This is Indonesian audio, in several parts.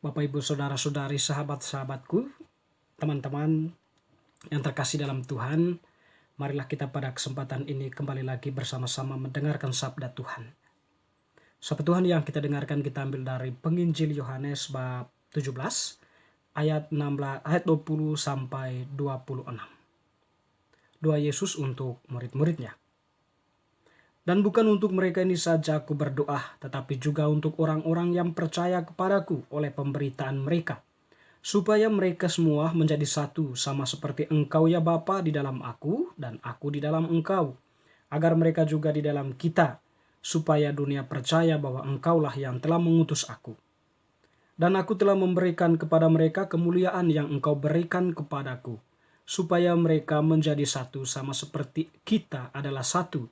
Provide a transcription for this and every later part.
Bapak, Ibu, Saudara-saudari, sahabat-sahabatku, teman-teman yang terkasih dalam Tuhan, marilah kita pada kesempatan ini kembali lagi bersama-sama mendengarkan sabda Tuhan. Sabda Tuhan yang kita dengarkan kita ambil dari Penginjil Yohanes bab 17 ayat 20 sampai 26. Doa Yesus untuk murid-muridnya. Dan bukan untuk mereka ini saja aku berdoa, tetapi juga untuk orang-orang yang percaya kepadaku oleh pemberitaan mereka, supaya mereka semua menjadi satu, sama seperti Engkau ya Bapa di dalam aku, dan aku di dalam Engkau, agar mereka juga di dalam kita, supaya dunia percaya bahwa Engkaulah yang telah mengutus aku. Dan aku telah memberikan kepada mereka kemuliaan yang Engkau berikan kepadaku, supaya mereka menjadi satu, sama seperti kita adalah satu.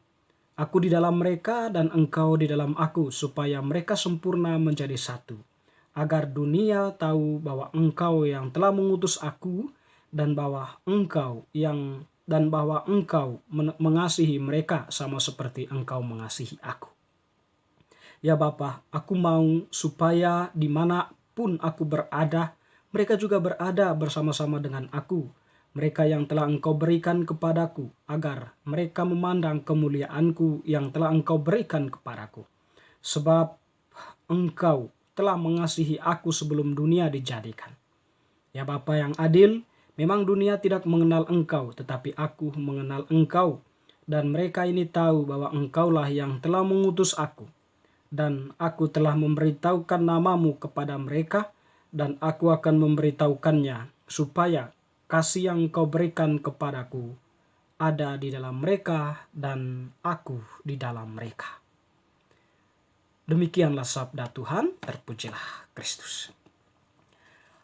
Aku di dalam mereka dan Engkau di dalam aku, supaya mereka sempurna menjadi satu, agar dunia tahu bahwa Engkau yang telah mengutus aku dan bahwa Engkau mengasihi mereka sama seperti Engkau mengasihi aku. Ya Bapa, aku mau supaya dimanapun aku berada, mereka juga berada bersama-sama dengan aku, mereka yang telah Engkau berikan kepadaku, agar mereka memandang kemuliaanku yang telah Engkau berikan kepadaku. Sebab Engkau telah mengasihi aku sebelum dunia dijadikan. Ya Bapa yang adil, memang dunia tidak mengenal Engkau, tetapi aku mengenal Engkau. Dan mereka ini tahu bahwa Engkaulah yang telah mengutus aku. Dan aku telah memberitahukan namamu kepada mereka, dan aku akan memberitahukannya, supaya kasih yang Kau berikan kepadaku ada di dalam mereka dan aku di dalam mereka. Demikianlah sabda Tuhan, terpujilah Kristus.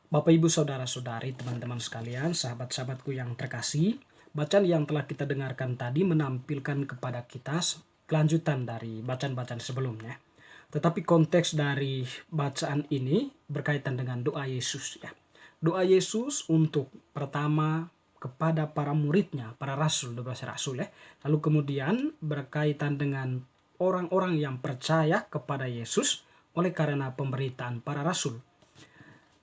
Bapak, Ibu, Saudara-saudari, teman-teman sekalian, sahabat-sahabatku yang terkasih, bacaan yang telah kita dengarkan tadi menampilkan kepada kita kelanjutan dari bacaan-bacaan sebelumnya. Tetapi konteks dari bacaan ini berkaitan dengan doa Yesus ya. Doa Yesus untuk pertama kepada para muridnya, para rasul, 12 rasul ya. Lalu kemudian berkaitan dengan orang-orang yang percaya kepada Yesus oleh karena pemberitaan para rasul.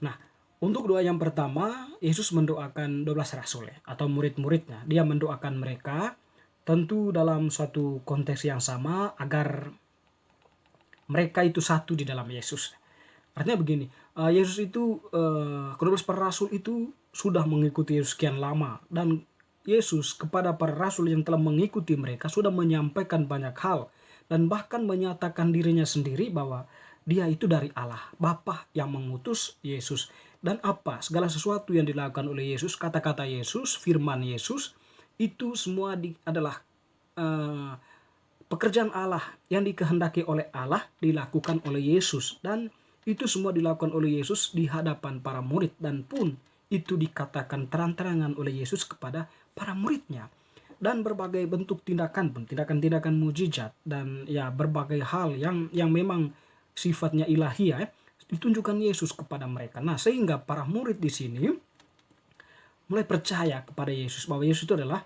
Nah, untuk doa yang pertama, Yesus mendoakan 12 rasul ya, atau murid-muridnya. Dia mendoakan mereka tentu dalam suatu konteks yang sama agar mereka itu satu di dalam Yesus. Artinya begini, Yesus itu, kedua belas para rasul itu sudah mengikuti Yesus sekian lama. Dan Yesus kepada para rasul yang telah mengikuti mereka sudah menyampaikan banyak hal. Dan bahkan menyatakan dirinya sendiri bahwa dia itu dari Allah, Bapa yang mengutus Yesus. Dan apa, segala sesuatu yang dilakukan oleh Yesus, kata-kata Yesus, firman Yesus, itu semua adalah pekerjaan Allah yang dikehendaki oleh Allah dilakukan oleh Yesus. Dan itu semua dilakukan oleh Yesus di hadapan para murid, dan pun itu dikatakan terang-terangan oleh Yesus kepada para muridnya. Dan berbagai bentuk tindakan mujizat dan ya berbagai hal yang memang sifatnya ilahiyah ditunjukkan Yesus kepada mereka. Nah, sehingga para murid di sini mulai percaya kepada Yesus, bahwa Yesus itu adalah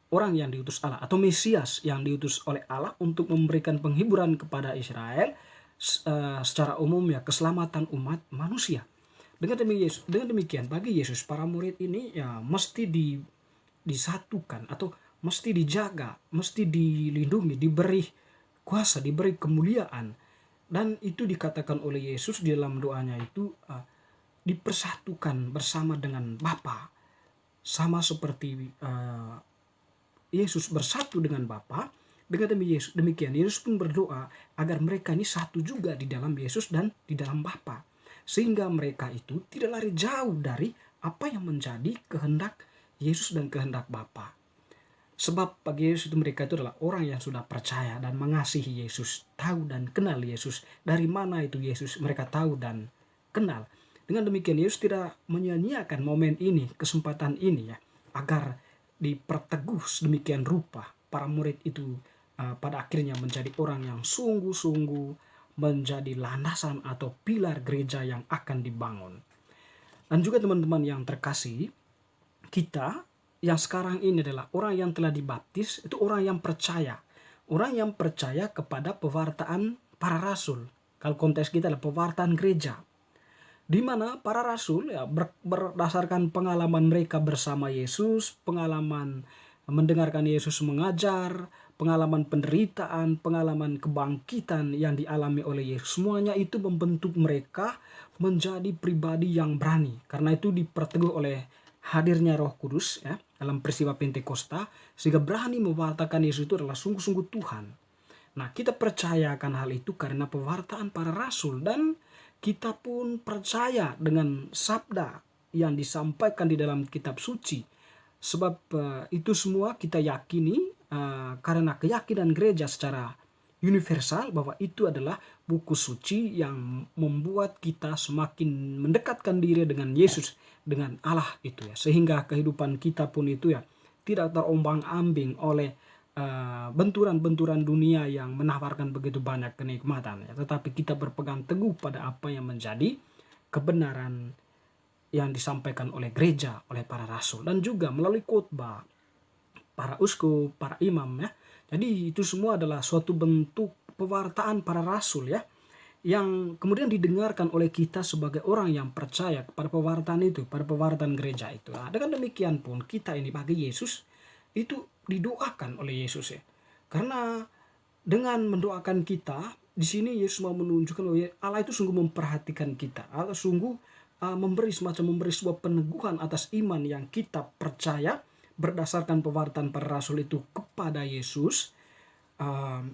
orang yang diutus Allah atau Mesias yang diutus oleh Allah untuk memberikan penghiburan kepada Israel, secara umum ya, keselamatan umat manusia. Dengan demikian bagi Yesus para murid ini ya mesti disatukan atau mesti dijaga, mesti dilindungi, diberi kuasa, diberi kemuliaan. Dan itu dikatakan oleh Yesus di dalam doanya itu, dipersatukan bersama dengan Bapa, sama seperti Yesus bersatu dengan Bapa. Dengan demikian Yesus pun berdoa agar mereka ini satu juga di dalam Yesus dan di dalam Bapa, sehingga mereka itu tidak lari jauh dari apa yang menjadi kehendak Yesus dan kehendak Bapa. Sebab bagi Yesus itu mereka itu adalah orang yang sudah percaya dan mengasihi Yesus, tahu dan kenal Yesus. Dari mana itu Yesus mereka tahu dan kenal. Dengan demikian Yesus tidak menyia-nyiakan momen ini, kesempatan ini ya, agar diperteguh sedemikian rupa para murid itu pada akhirnya menjadi orang yang sungguh-sungguh menjadi landasan atau pilar gereja yang akan dibangun. Dan juga teman-teman yang terkasih, kita yang sekarang ini adalah orang yang telah dibaptis, itu orang yang percaya. Orang yang percaya kepada pewartaan para rasul. Kalau konteks kita adalah pewartaan gereja. di mana para rasul ya berdasarkan pengalaman mereka bersama Yesus, pengalaman mendengarkan Yesus mengajar, pengalaman penderitaan, pengalaman kebangkitan yang dialami oleh Yesus, semuanya itu membentuk mereka menjadi pribadi yang berani. Karena itu diperteguh oleh hadirnya Roh Kudus ya dalam peristiwa Pentakosta, sehingga berani mewartakan Yesus itu adalah sungguh-sungguh Tuhan. Nah, kita percayakan hal itu karena pewartaan para rasul, dan kita pun percaya dengan sabda yang disampaikan di dalam kitab suci. Sebab itu semua kita yakini karena keyakinan gereja secara universal bahwa itu adalah buku suci yang membuat kita semakin mendekatkan diri dengan Yesus, dengan Allah itu ya. Sehingga kehidupan kita pun itu ya tidak terombang-ambing oleh benturan-benturan dunia yang menawarkan begitu banyak kenikmatan ya, tetapi kita berpegang teguh pada apa yang menjadi kebenaran yang disampaikan oleh gereja, oleh para rasul, dan juga melalui khotbah para uskup, para imam ya. Jadi itu semua adalah suatu bentuk pewartaan para rasul ya, yang kemudian didengarkan oleh kita sebagai orang yang percaya kepada pewartaan itu, pada pewartaan gereja itu. Nah, dengan demikian pun kita ini bagi Yesus itu didoakan oleh Yesus ya. Karena dengan mendoakan kita, di sini Yesus mau menunjukkan bahwa Allah itu sungguh memperhatikan kita. Allah sungguh memberi sebuah peneguhan atas iman yang kita percaya berdasarkan pewartaan para rasul itu kepada Yesus. Uh,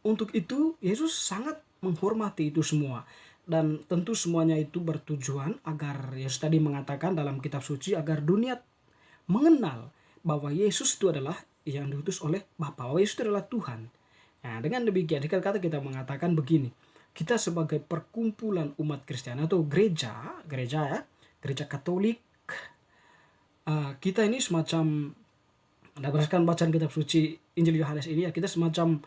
untuk itu Yesus sangat menghormati itu semua, dan tentu semuanya itu bertujuan agar Yesus tadi mengatakan dalam kitab suci agar dunia mengenal bahwa Yesus itu adalah yang diutus oleh Bapa, bahwa Yesus itu adalah Tuhan. Nah, dengan demikian kata kita mengatakan begini, kita sebagai perkumpulan umat Kristen atau gereja ya, gereja Katolik, kita ini semacam berdasarkan bacaan kitab suci Injil Yohanes ini ya, kita semacam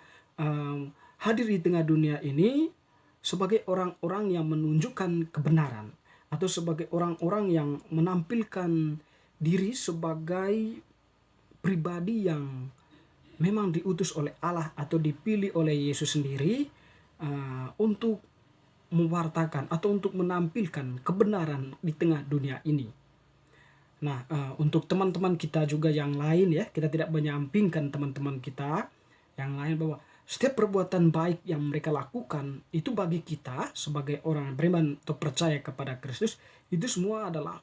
hadir di tengah dunia ini sebagai orang-orang yang menunjukkan kebenaran, atau sebagai orang-orang yang menampilkan diri sebagai pribadi yang memang diutus oleh Allah atau dipilih oleh Yesus sendiri untuk mewartakan atau untuk menampilkan kebenaran di tengah dunia ini. Nah, untuk teman-teman kita juga yang lain ya, kita tidak menyampingkan teman-teman kita yang lain bahwa setiap perbuatan baik yang mereka lakukan itu bagi kita sebagai orang beriman atau percaya kepada Kristus, itu semua adalah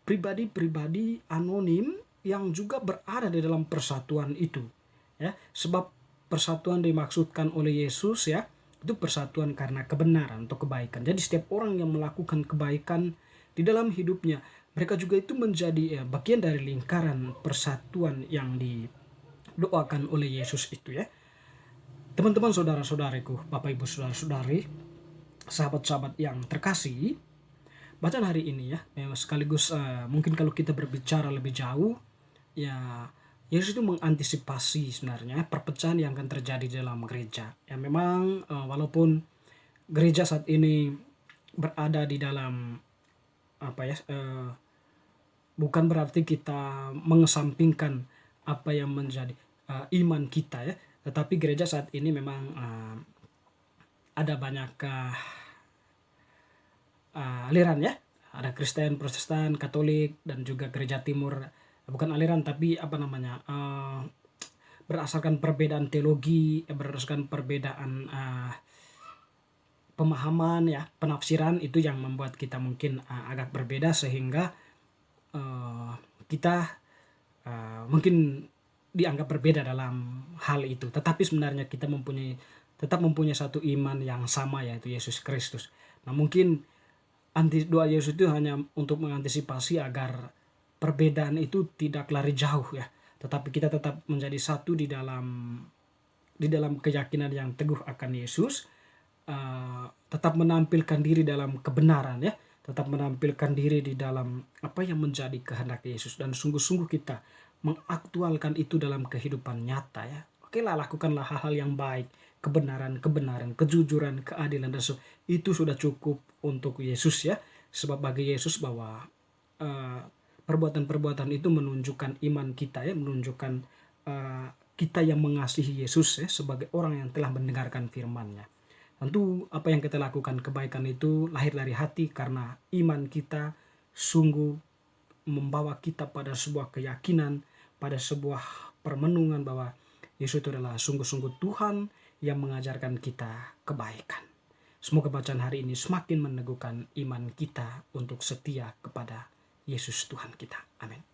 pribadi-pribadi anonim yang juga berada di dalam persatuan itu ya. Sebab persatuan dimaksudkan oleh Yesus ya, itu persatuan karena kebenaran atau kebaikan. Jadi setiap orang yang melakukan kebaikan di dalam hidupnya, mereka juga itu menjadi bagian dari lingkaran persatuan yang didoakan oleh Yesus itu ya. Teman-teman, saudara-saudariku, Bapak Ibu saudara-saudari, sahabat-sahabat yang terkasih, bacaan hari ini ya memang sekaligus mungkin kalau kita berbicara lebih jauh ya, Yesus itu mengantisipasi sebenarnya perpecahan yang akan terjadi dalam gereja. Ya memang walaupun gereja saat ini berada di dalam apa ya, bukan berarti kita mengesampingkan apa yang menjadi iman kita ya, tetapi gereja saat ini memang ada banyak aliran ya, ada Kristen, Protestan, Katolik, dan juga gereja Timur. Bukan aliran tapi apa namanya, berdasarkan perbedaan teologi, berdasarkan perbedaan pemahaman ya, penafsiran itu yang membuat kita mungkin agak berbeda, sehingga kita mungkin dianggap berbeda dalam hal itu. Tetapi sebenarnya kita tetap mempunyai satu iman yang sama, yaitu Yesus Kristus. Nah, mungkin doa Yesus itu hanya untuk mengantisipasi agar perbedaan itu tidak lari jauh ya, tetapi kita tetap menjadi satu di dalam keyakinan yang teguh akan Yesus, tetap menampilkan diri dalam kebenaran ya, tetap menampilkan diri di dalam apa yang menjadi kehendak Yesus, dan sungguh-sungguh kita mengaktualkan itu dalam kehidupan nyata ya. Oke lah, lakukanlah hal-hal yang baik, kebenaran, kejujuran, keadilan, dan itu sudah cukup untuk Yesus ya. Sebab bagi Yesus bahwa perbuatan-perbuatan itu menunjukkan iman kita ya, menunjukkan kita yang mengasihi Yesus ya, sebagai orang yang telah mendengarkan firman-Nya. Tentu apa yang kita lakukan kebaikan itu lahir dari hati karena iman kita sungguh membawa kita pada sebuah keyakinan, pada sebuah permenungan bahwa Yesus itu adalah sungguh-sungguh Tuhan yang mengajarkan kita kebaikan. Semoga bacaan hari ini semakin meneguhkan iman kita untuk setia kepada Yesus Tuhan kita. Amin.